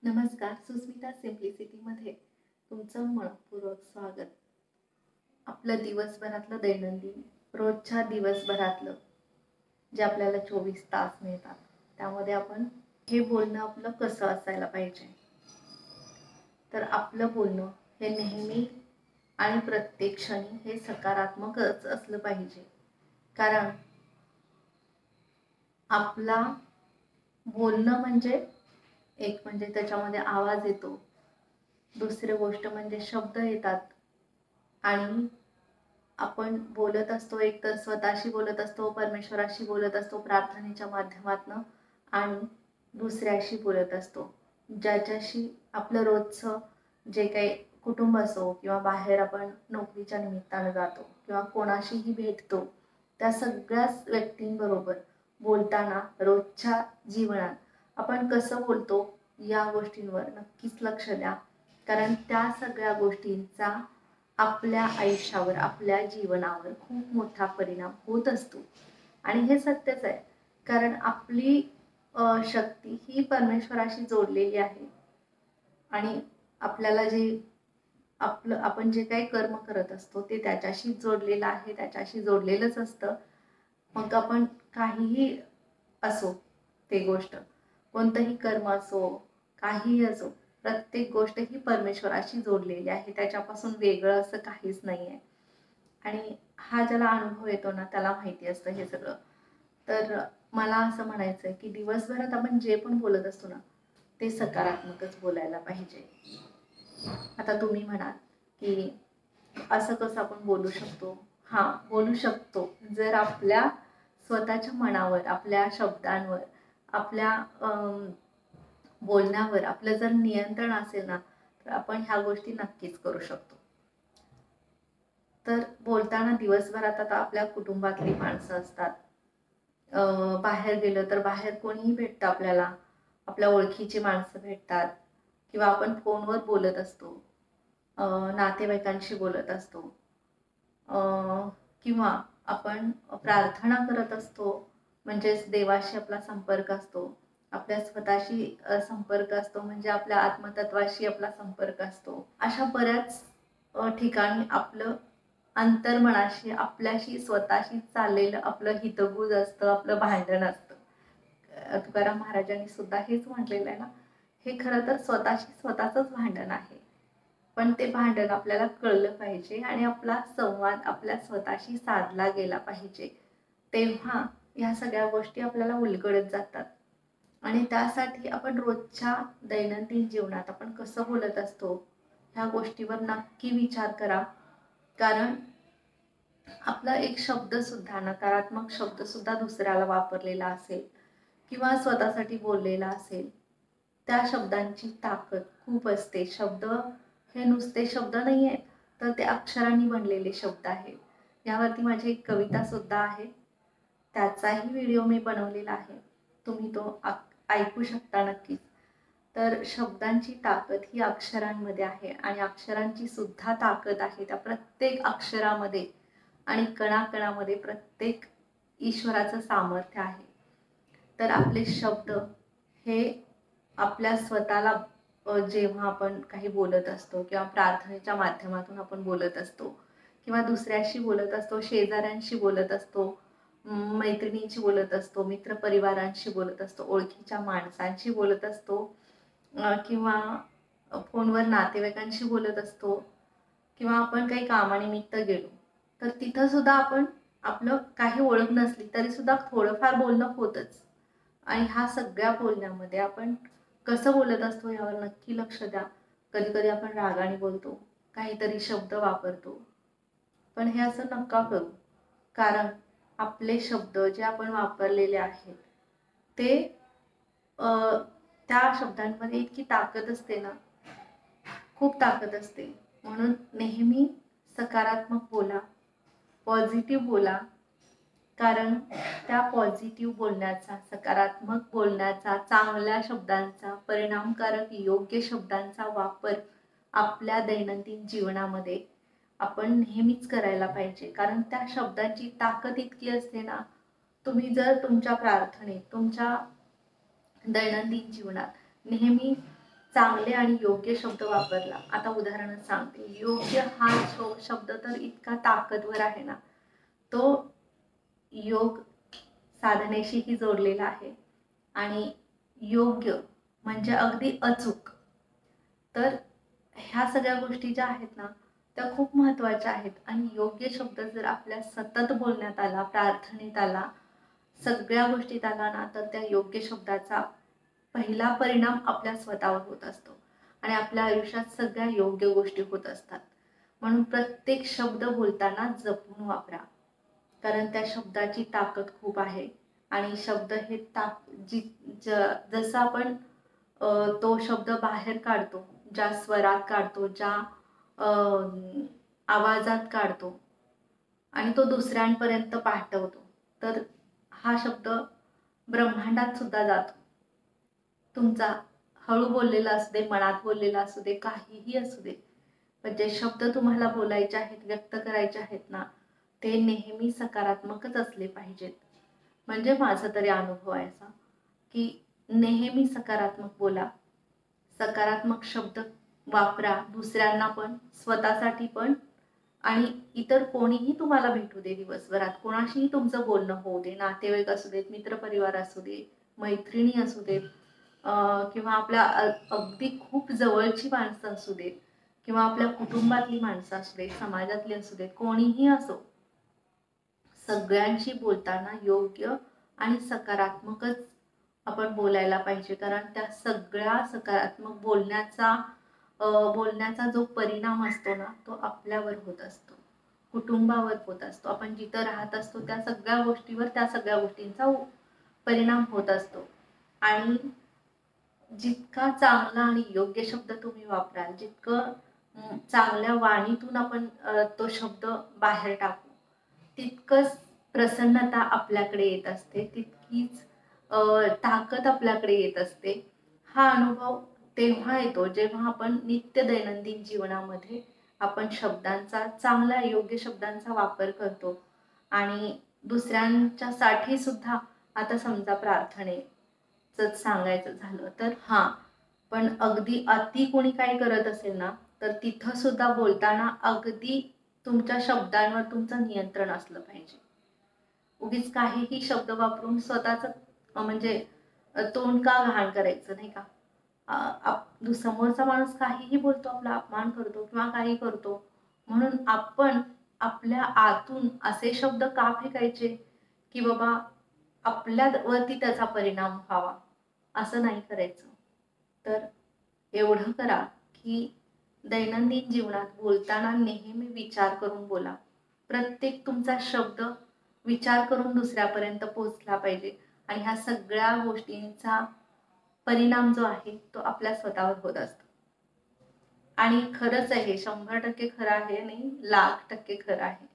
नमस्कार. सुस्मिता सिम्प्लिसिटीमध्ये तुमचं मनपूर्वक स्वागत. आपलं दिवसभरातलं दैनंदिन रोजच्या दिवसभरातलं जे आपल्याला 24 तास मिळतात त्यामध्ये आपण हे बोलणं आपलं कसं असायला पाहिजे. तर आपलं बोलणं हे नेहमी आणि प्रत्येक क्षणी हे सकारात्मकच असलं पाहिजे. कारण आपला बोलणं म्हणजे एक म्हणजे त्याच्यामध्ये आवाज येतो, दुसरी गोष्ट म्हणजे शब्द येतात आणि आपण बोलत असतो, एक तर स्वतःशी बोलत असतो, परमेश्वराशी बोलत असतो प्रार्थनेच्या माध्यमातून आणि दुसऱ्याशी बोलत असतो, ज्याच्याशी आपलं रोजचं जे काही कुटुंब असो किंवा बाहेर आपण नोकरीच्या निमित्तानं जातो किंवा कोणाशीही भेटतो त्या सगळ्याच व्यक्तींबरोबर बोलताना रोजच्या जीवनात आपण कसं बोलतो या गोष्टींवर नक्कीच लक्ष द्या. कारण त्या सगळ्या गोष्टींचा आपल्या आयुष्यावर आपल्या जीवनावर खूप मोठा परिणाम होत असतो आणि हे सत्यच आहे. कारण आपली शक्ती ही परमेश्वराशी जोडलेली आहे आणि आपल्याला जे आपण जे काही कर्म करत असतो ते त्याच्याशी जोडलेलं आहे, त्याच्याशी जोडलेलंच असतं. मग आपण काहीही असो, ते गोष्ट कोणतंही कर्म असो, काहीही असो, प्रत्येक गोष्ट ही परमेश्वराशी जोडलेली आहे. त्याच्यापासून वेगळं असं काहीच नाही आहे. आणि हा ज्याला अनुभव येतो ना त्याला माहिती असतं हे सगळं. तर मला असं म्हणायचं आहे की दिवसभरात आपण जे पण बोलत असतो ना ते सकारात्मकच बोलायला पाहिजे. आता तुम्ही म्हणाल की असं कसं आपण बोलू शकतो. हां, बोलू शकतो जर आपल्या स्वतःच्या मनावर, आपल्या शब्दांवर, आपल्या बोलण्यावर आपलं जर नियंत्रण असेल ना तर आपण ह्या गोष्टी नक्कीच करू शकतो. तर बोलताना दिवसभरात आता आपल्या कुटुंबातली माणसं असतात, बाहेर गेलं तर बाहेर कोणीही भेटतं आपल्याला, आपल्या ओळखीची माणसं भेटतात किंवा आपण फोनवर बोलत असतो, नातेवाईकांशी बोलत असतो, किंवा आपण प्रार्थना करत असतो, म्हणजेच देवाशी आपला संपर्क असतो, आपल्या स्वतःशी संपर्क असतो, म्हणजे आपल्या आत्मतत्वाशी आपला संपर्क असतो. अशा बऱ्याच ठिकाणी आपलं अंतर्मनाशी आपल्याशी स्वतःशी चाललेलं आपलं हितगुज असतं, आपलं भांडण असतं. तुकाराम महाराजांनी सुद्धा हेच म्हटलेलं आहे ना, हे खरं तर स्वतःशी स्वतःचंच भांडण आहे. पण ते भांडण आपल्याला कळलं पाहिजे आणि आपला संवाद आपल्या स्वतःशी साधला गेला पाहिजे. तेव्हा ह्या सगळ्या गोष्टी आपल्याला उलगडत जातात. आणि त्यासाठी आपण रोजच्या दैनंदिन जीवनात आपण कसं बोलत असतो ह्या गोष्टीवर नक्की विचार करा. कारण आपला एक शब्दसुद्धा, नकारात्मक शब्दसुद्धा दुसऱ्याला वापरलेला असेल किंवा स्वतःसाठी बोललेला असेल, त्या शब्दांची ताकद खूप असते. शब्द हे नुसते शब्द नाही आहेत, तर ते अक्षरांनी बनलेले शब्द आहेत. यावरती माझी एक कवितासुद्धा आहे, त्याचाही व्हिडिओ मी बनवलेला आहे, तुम्ही तो ऐकू शकता नक्कीच. तर शब्दांची ताकद ही अक्षरांमध्ये आहे आणि अक्षरांची सुद्धा ताकद आहे त्या प्रत्येक अक्षरामध्ये आणि कणाकणामध्ये प्रत्येक ईश्वराचं सामर्थ्य आहे. तर आपले शब्द हे आपल्या स्वतःला जेव्हा आपण काही बोलत असतो किंवा प्रार्थनेच्या माध्यमातून आपण बोलत असतो किंवा दुसऱ्याशी बोलत असतो, शेजाऱ्यांशी बोलत असतो, मैत्रिणींशी बोलत असतो, मित्रपरिवारांशी बोलत असतो, ओळखीच्या माणसांशी बोलत असतो, किंवा फोनवर नातेवाईकांशी बोलत असतो किंवा आपण काही कामानिमित्त गेलो तर तिथं सुद्धा आपण आपलं काही ओळख नसली तरी सुद्धा थोडंफार बोलणं होतच. आणि ह्या सगळ्या बोलण्यामध्ये आपण कसं बोलत असतो यावर नक्की लक्ष द्या. कधी कधी आपण रागाने बोलतो, काहीतरी शब्द वापरतो, पण हे असं नका करू. कारण आपले शब्द जे आपण वापरलेले आहेत ते त्या शब्दांमध्ये इतकी ताकद असते ना, खूप ताकद असते. म्हणून नेहमी सकारात्मक बोला, पॉझिटिव्ह बोला. कारण त्या पॉझिटिव्ह बोलण्याचा, सकारात्मक बोलण्याचा, चांगल्या शब्दांचा, परिणामकारक योग्य शब्दांचा वापर आपल्या दैनंदिन जीवनामध्ये आपण नेहमीच करायला पाहिजे. कारण त्या शब्दाची ताकद इतकी असते ना, तुम्ही जर तुमच्या प्रार्थनेत, तुमच्या दैनंदिन जीवनात नेहमी चांगले आणि योग्य शब्द वापरला. आता उदाहरण सांगते. योग्य हा शब्द तर इतका ताकदवर आहे ना, तो योग साधनेशीही जोडलेला आहे. आणि योग्य म्हणजे अगदी अचूक. तर ह्या सगळ्या गोष्टी ज्या आहेत ना, त्या खूप महत्त्वाच्या आहेत. आणि योग्य शब्द जर आपल्या सतत बोलण्यात आला, प्रार्थनेत आला, सगळ्या गोष्टीत आला ना, तर त्या योग्य शब्दाचा पहिला परिणाम आपल्या स्वतःवर होत असतो आणि आपल्या आयुष्यात सगळ्या योग्य गोष्टी होत असतात. म्हणून प्रत्येक शब्द बोलताना जपून वापरा, कारण त्या शब्दाची ताकद खूप आहे. आणि शब्द हे जसं आपण तो शब्द बाहेर काढतो, ज्या स्वरात काढतो, ज्या आवाजात काढतो आणि तो दुसऱ्यांपर्यंत पाठवतो, तर हा शब्द ब्रह्मांडात सुद्धा जातो. तुमचा हळू बोललेला असू दे, मनात बोललेला असू दे, काहीही असू दे, पण जे शब्द तुम्हाला बोलायचे आहेत, व्यक्त करायचे आहेत ना, ते नेहमी सकारात्मकच असले पाहिजेत. म्हणजे माझा तरी अनुभव आहे असा, की नेहमी सकारात्मक बोला, सकारात्मक शब्द वापरा, दुसऱ्यांना पण, स्वतःसाठी पण. आणि इतर कोणीही तुम्हाला भेटू दे दिवसभरात, कोणाशीही तुमचं बोलणं होऊ दे, नातेवाईक असू देत, मित्रपरिवार असू दे, मैत्रिणी असू देत, किंवा आपल्या अगदी खूप जवळची माणसं असू देत, किंवा आपल्या कुटुंबातली माणसं असू देत, समाजातली असू देत, कोणीही असो, सगळ्यांशी बोलताना योग्य आणि सकारात्मकच आपण बोलायला पाहिजे. कारण त्या सगळ्या सकारात्मक बोलण्याचा जो परिणाम असतो ना, तो आपल्यावर होत असतो, कुटुंबावर होत असतो, आपण जिथं राहत असतो त्या सगळ्या गोष्टीवर, त्या सगळ्या गोष्टींचा परिणाम होत असतो. आणि जितका चांगला आणि योग्य शब्द तुम्ही वापराल, जितकं चांगल्या वाणीतून आपण तो शब्द बाहेर टाकू, तितकंच प्रसन्नता आपल्याकडे येत असते, तितकीच ताकद आपल्याकडे येत असते. हा अनुभव तेव्हा येतो जेव्हा आपण नित्य दैनंदिन जीवनामध्ये आपण शब्दांचा, चांगल्या योग्य शब्दांचा वापर करतो. आणि दुसऱ्यांच्यासाठी सुद्धा, आता समजा प्रार्थनेचंच सांगायचं झालं तर पण अगदी अति कोणी काही करत असेल ना, तर तिथं सुद्धा बोलताना अगदी तुमच्या शब्दांवर तुमचं नियंत्रण असलं पाहिजे. उगीच काहीही शब्द वापरून स्वतःचं म्हणजे तोंड का घाण करायचं, नाही का? समोरचा माणूस काहीही बोलतो, आपला अपमान करतो किंवा काही करतो, म्हणून आपण आपल्या आतून असे शब्द का फेकायचे की बाबा आपल्यावरती त्याचा परिणाम व्हावा, असं नाही करायचं. तर एवढं करा की दैनंदिन जीवनात बोलताना नेहमी विचार करून बोला. प्रत्येक तुमचा शब्द विचार करून दुसऱ्यापर्यंत पोहोचला पाहिजे. आणि ह्या सगळ्या गोष्टींचा परिणाम जो आहे तो आपल्या स्वतःवर होत असतो. आणि खरंच आहे, 100% खरं आहे आणि 1,00,000% खरं आहे.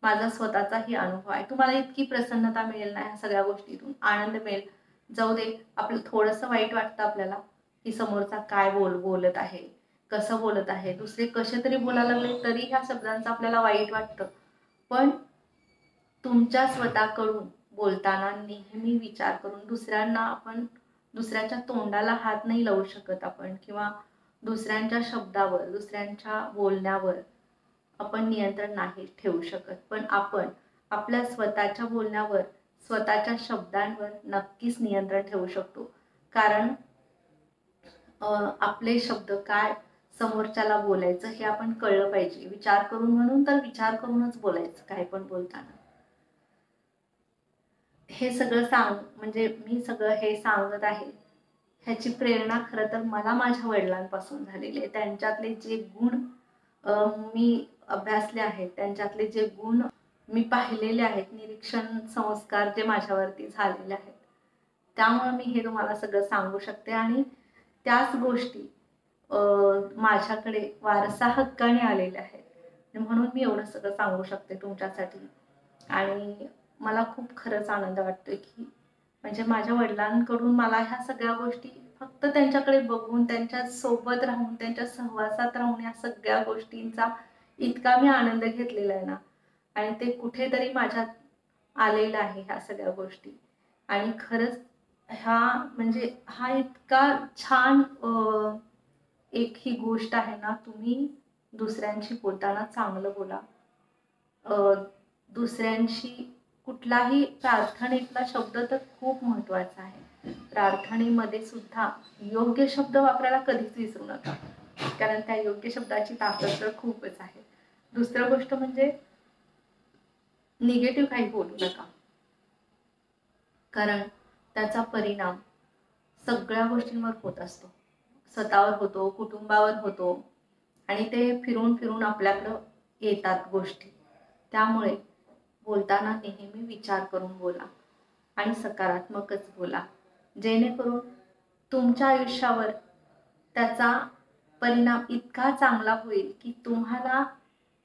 माझा स्वतःचाही अनुभव आहे. तुम्हाला इतकी प्रसन्नता मिळेल ना ह्या सगळ्या गोष्टीतून, आनंद मिळेल. जाऊ दे, आपलं थोडंसं वाईट वाटतं आपल्याला की समोरचा काय बोलत आहे, कसं बोलत आहे, दुसरे कसे तरी बोलायला लागले तरी ह्या शब्दांचं आपल्याला वाईट वाटतं. पण तुमच्या स्वतःकडून बोलताना नेहमी विचार करून, दुसऱ्याच्या तोंडाला हात नाही लावू शकत आपण, किंवा दुसऱ्यांच्या शब्दावर, दुसऱ्यांच्या बोलण्यावर आपण नियंत्रण नाही ठेवू शकत. पण आपण आपल्या स्वतःच्या बोलण्यावर, स्वतःच्या शब्दांवर नक्कीच नियंत्रण ठेवू शकतो. कारण आपले शब्द काय समोरच्याला बोलायचं हे आपण कळलं पाहिजे. विचार करून, म्हणून तर विचार करूनच बोलायचं काय पण बोलताना. हे सगळं म्हणजे मी सगळं हे सांगत आहे, ह्याची प्रेरणा खरं तर मला माझ्या वडिलांपासून झालेली आहे. त्यांच्यातले जे गुण मी अभ्यासले आहेत, त्यांच्यातले जे गुण मी पाहिलेले आहेत, निरीक्षण संस्कार जे माझ्यावरती झालेले आहेत, त्यामुळे मी हे तुम्हाला सगळं सांगू शकते. आणि त्याच गोष्टी माझ्याकडे वारसा हक्काने आलेल्या आहेत, म्हणून मी एवढं सगळं सांगू शकते तुमच्यासाठी. आणि मला खूप खरंच आनंद वाटतोय की म्हणजे माझ्या वडिलांकडून मला ह्या सगळ्या गोष्टी फक्त त्यांच्याकडे बघून, त्यांच्या सोबत राहून, त्यांच्या सहवासात राहून या सगळ्या गोष्टींचा इतका मी आनंद घेतलेला आहे ना, आणि ते कुठेतरी माझ्यात आलेलं आहे ह्या सगळ्या गोष्टी. आणि खरंच म्हणजे हा इतका छान एक ही गोष्ट आहे ना, तुम्ही दुसऱ्यांशी बोलताना चांगलं बोला. दुसऱ्यांशी कुठलाही प्रार्थनेतला शब्द तर खूप महत्त्वाचा आहे. प्रार्थनेमध्ये सुद्धा योग्य शब्द वापरायला कधीच विसरू नका, कारण त्या योग्य शब्दाची ताकद तर खूपच आहे. दुसरं गोष्ट म्हणजे निगेटिव्ह काही बोलू नका, कारण त्याचा परिणाम सगळ्या गोष्टींवर होत असतो. स्वतःवर होतो, कुटुंबावर होतो आणि ते फिरून फिरून आपल्याकडं येतात गोष्टी. त्यामुळे बोलताना नेहमी विचार करून बोला आणि सकारात्मकच बोला, जेणेकरून तुमच्या आयुष्यावर त्याचा परिणाम इतका चांगला होईल की तुम्हाला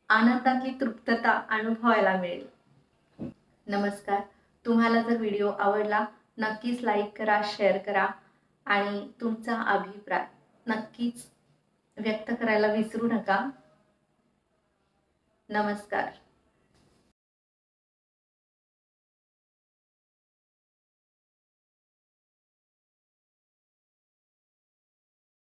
आनंदाची तृप्तता अनुभवायला मिळेल. नमस्कार. तुम्हाला जर व्हिडिओ आवडला नक्कीच लाईक करा, शेअर करा आणि तुमचा अभिप्राय नक्कीच व्यक्त करायला विसरू नका. नमस्कार.